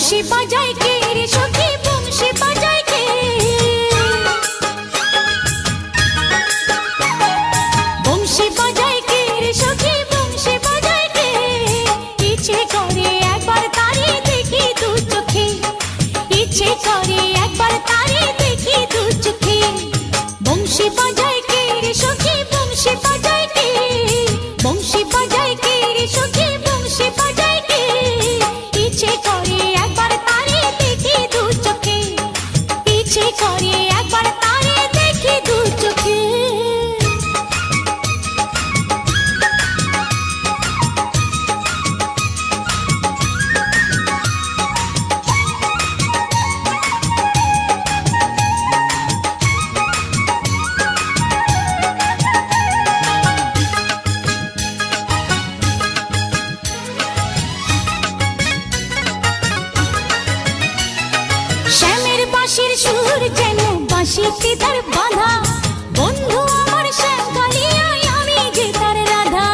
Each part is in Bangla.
বংশী বাজায় কে রে সখী বংশী বাজায় কে বংশী বাজায় কে রে সখী বংশী বাজায় কে ইচ্ছে করে একবার তারে দেখি দু চোখে ইচ্ছে করে একবার তারে দেখি দু চোখে বংশী বাজায় কে রে সখী বংশী বাজায় কে বংশী বাজায় কে রে সখী বংশী বাজায় কে ইচ্ছে করে একবার তারে দেখি দু চোখে ইচ্ছে করে একবার তারে দেখি দু চোখে শ্যামের বাঁশির সুর যেন বাঁশিতে তার বাঁধা বন্ধু আমার শ্যাম কালিয়ায় আমি যে তার রাধা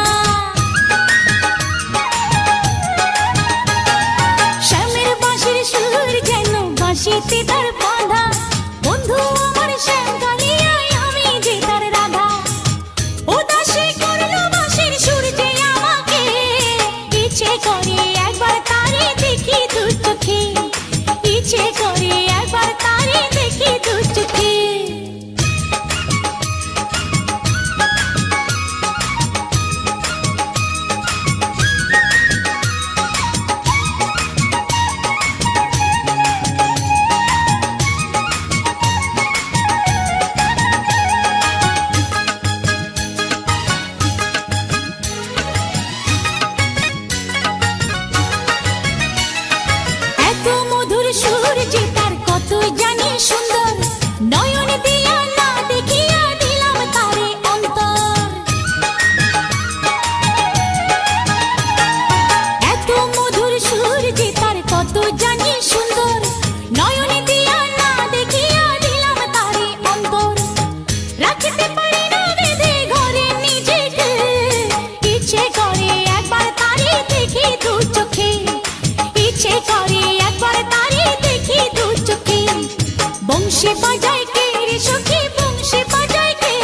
শ্যামের বাঁশির সুর যেন বাঁশিতে তার বাঁধা বন্ধু আমার শ্যাম কালিয়ায় আমি যে তার রাধা উদাসী করলো বাঁশির সুর যে আমাকে ইচ্ছে করে একবার তারে দেখি দু চোখে ইচ্ছে করে একবার তারে দেখি দু চোখে এত মধুর সুর যে তার কত জানি সুন্দর নয়ন দিয়া না দেখিয়া দিলাম তারে অন্তর এত মধুর সুর যে তার কত জানি সুন্দর নয়ন দিয়া না দেখিয়া দিলাম তারে অন্তর রাখতে পারি না বেঁধে ঘরে নিজেকে ইচ্ছে করে একবার তারে দেখি দু চোখে ইচ্ছে করে একবার তারে দেখি দু চোখে বংশী বাজায় কে রে সখী বংশী বাজায় কে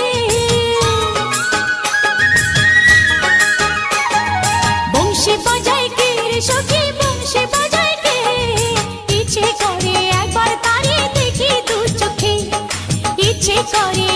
বংশী বাজায় কে রে সখী বংশী বাজায় কে ইচ্ছে করে একবার তারে দেখি দু চোখে ইচ্ছে করে